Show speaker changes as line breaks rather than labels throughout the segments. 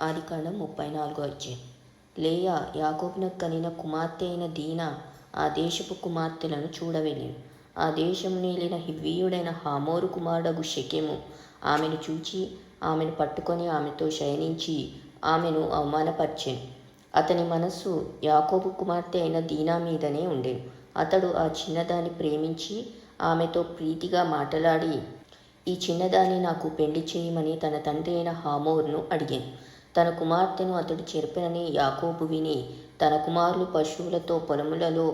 ఆదికాండం 34వ అధ్యాయం. లేయా యాకోబునకు కనిన కుమార్తె అయిన దీనా ఆ దేశపు కుమార్తెలను చూడవెళ్ళెను. ఆ దేశం నేలిన హివ్వీయుడైన హామోరు కుమారుడగు షెకెము ఆమెను చూచి ఆమెను పట్టుకొని ఆమెతో శయనించి ఆమెను అవమానపరిచెను. అతని మనస్సు యాకోబు కుమార్తె అయిన దీనా మీదనే ఉండెను. అతడు ఆ చిన్నదాన్ని ప్రేమించి ఆమెతో ప్రీతిగా మాటలాడి, ఈ చిన్నదాన్ని నాకు పెండ్లి చేయమని తన తండ్రి అయిన హామోరును అడిగాను. తన కుమార్తెను అతడు చెరిపెనని యాకోబు విని తన కుమారులు పశువులతో పొలములలో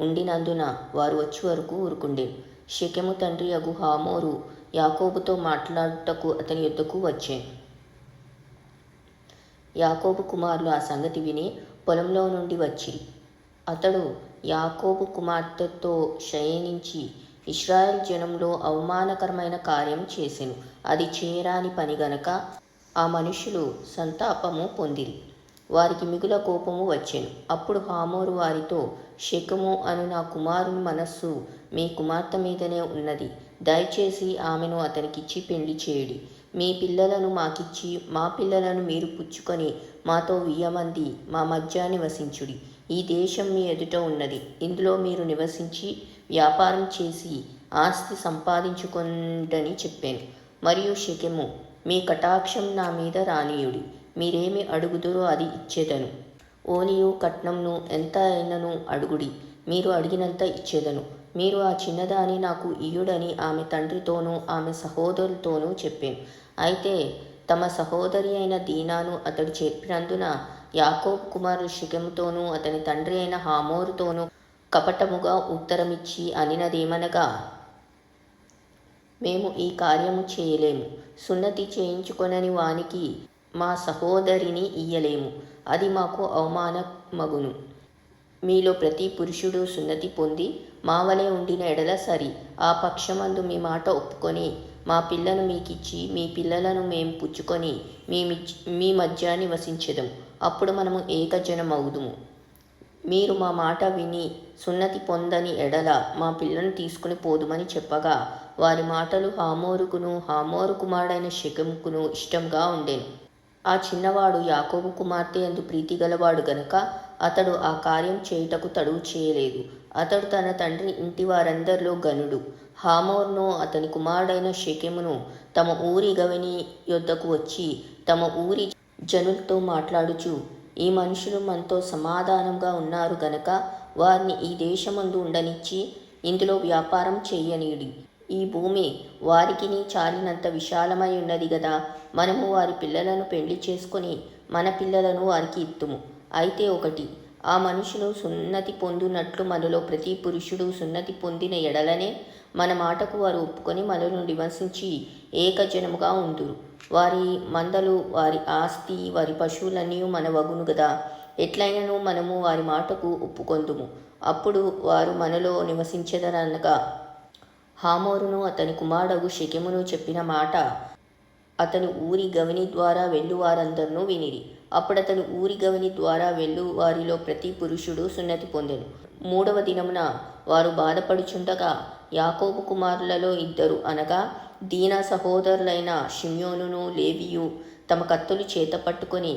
ఉండినందున వారు వచ్చి వరకు ఊరుకుండెను. షెకెము తండ్రి అగు హామోరు యాకోబుతో మాట్లాడుటకు అతని యొద్దకు వచ్చాను. యాకోబు కుమారులు ఆ సంగతి విని పొలంలో నుండి వచ్చిరి. అతడు యాకోబు కుమార్తెతో శయనించి ఇశ్రాయేల్ జనంలో అవమానకరమైన కార్యం చేసెను. అది చేయరాని పని గనక ఆ మనుషులు సంతాపము పొందిరి. వారికి మిగుల కోపము వచ్చెను. అప్పుడు హామోరు వారితో, షెకెము అను నా కుమారుని మనస్సు మీ కుమార్తె మీదనే ఉన్నది. దయచేసి ఆమెను అతనికిచ్చి పెండ్లి చేయుడి. మీ పిల్లలను మాకిచ్చి మా పిల్లలను మీరు పుచ్చుకొని మాతో వియ్యమంది మా మధ్య నివసించుడి. ఈ దేశం మీ ఎదుట ఉన్నది. ఇందులో మీరు నివసించి వ్యాపారం చేసి ఆస్తి సంపాదించుకొండని చెప్పాను. మరియు షెకెము, మీ కటాక్షం నా మీద రానీయుడి. మీరేమి అడుగుదురో అది ఇచ్చేదను. ఓనియు కట్నంను ఎంత అయినను అడుగుడి, మీరు అడిగినంత ఇచ్చేదను. మీరు ఆ చిన్నదాని నాకు ఇయ్యుడని ఆమె తండ్రితోనూ ఆమె సహోదరులతోనూ చెప్పాను. అయితే తమ సహోదరి అయిన దీనాను అతడు చెప్పినందున యాకోబు కుమారుడు షెకెముతోనూ అతని తండ్రి అయిన హామోరుతోనూ కపటముగా ఉత్తరమిచ్చి అనినదేమనగా, మేము ఈ కార్యము చేయలేము. సున్నతి చేయించుకొనని వానికి మా సహోదరిని ఇయ్యలేము. అది మాకు అవమానమగును. మీలో ప్రతి పురుషుడు సున్నతి పొంది మా వలె ఉండిన ఎడల సరి. ఆ పక్షమందు మీ మాట ఒప్పుకొని మా పిల్లను మీకిచ్చి మీ పిల్లలను మేము పుచ్చుకొని మీ మధ్య నివసించెదము. అప్పుడు మనము ఏకజనమవుదుము. మీరు మా మాట విని సున్నతి పొందని ఎడల మా పిల్లను తీసుకుని పోదుమని చెప్పగా, వారి మాటలు హామోరుకును హామోరు కుమారుడైన షెకెముకును ఇష్టంగా ఉండెను. ఆ చిన్నవాడు యాకోబు కుమార్తె యందు ప్రీతి గలవాడు గనక అతడు ఆ కార్యం చేయుటకు తడువు చేయలేదు. అతడు తన తండ్రి ఇంటి వారందరిలో ఘనుడు. హామోరును అతని కుమారుడైన షెకెమును తమ ఊరి గవిని యొద్దకు వచ్చి తమ ఊరి జనులతో మాట్లాడుచు, ఈ మనుషులు మనతో సమాధానంగా ఉన్నారు గనక వారిని ఈ దేశమందు ఉండనిచ్చి ఇందులో వ్యాపారం చేయనీయుడి. ఈ భూమి వారికిని చాలినంత విశాలమై ఉన్నది గదా. మనము వారి పిల్లలను పెండ్లి చేసుకొని మన పిల్లలను వారికి ఇత్తుము. అయితే ఒకటి, ఆ మనుషులు సున్నతి పొందునట్లు మనలో ప్రతి పురుషుడు సున్నతి పొందిన ఎడలనే మన మాటకు వారు ఒప్పుకొని మనలో నివసించి ఏకజనముగా ఉందురు. వారి మందలు, వారి ఆస్తి, వారి పశువులన్నీ మన వగును గదా. ఎట్లయినను మనము వారి మాటకు ఒప్పుకొందుము. అప్పుడు వారు మనలో నివసించెదరనగా హామోరును అతని కుమారుడగు షెకెమును చెప్పిన మాట అతని ఊరి గవిని ద్వారా వెళ్ళు వారందరూ వినిరి. అప్పుడతని ఊరి గవిని ద్వారా వెళ్ళు వారిలో ప్రతి పురుషుడు సున్నతి పొందెను. 3వ దినమున వారు బాధపడుచుండగా యాకోబు కుమారులలో ఇద్దరు, అనగా దీనా సహోదరులైన షిమ్యోనును లేవియు తమ కత్తులు చేత పట్టుకొని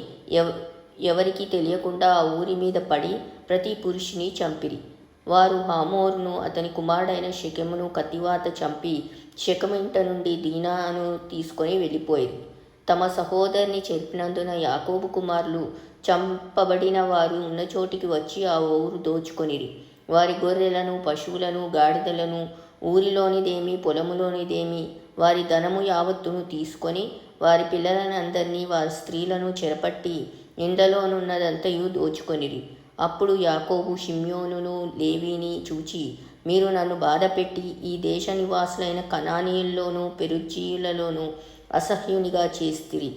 ఎవరికి తెలియకుండా ఆ ఊరి మీద పడి ప్రతి పురుషుని చంపిరి. వారు హామోరును అతని కుమారుడైన షెకెమును కత్తివాత చంపి షెకెము ఇంట నుండి దీనాను తీసుకొని వెళ్ళిపోయిరి. తమ సహోదరిని చెరిపినందున యాకోబు కుమారులు చంపబడిన వారు ఉన్న చోటికి వచ్చి ఆ ఊరు దోచుకొనిరి. వారి గొర్రెలను, పశువులను, గాడిదలను, ఊరిలోనిదేమి పొలములోనిదేమి వారి ధనము యావత్తును తీసుకొని వారి పిల్లలను అందరినీ వారి స్త్రీలను చెరపట్టి ఇండ్లలోనున్నదంతయు దోచుకొనిరి. అప్పుడు యాకోబు షిమ్యోనును లేవీని చూచి, మీరు నన్ను బాధపెట్టి ఈ దేశ నివాసులైన కనానీయుల్లోనూ పెరిజ్జీయులలోనూ అసహ్యునిగా చేస్తిరి.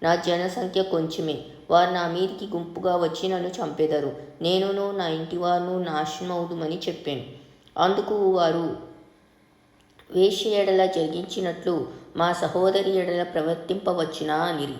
నా జనసంఖ్య కొంచెమే. వారు నా మీదికి గుంపుగా వచ్చి నన్ను చంపెదరు. నేనును నా ఇంటివారును నాశనమవుదుమని చెప్పాను. అందుకు వారు, వేశ్య ఎడల జరిగించినట్లు మా సహోదరి ఎడల ప్రవర్తింపవచ్చునా అనిరి.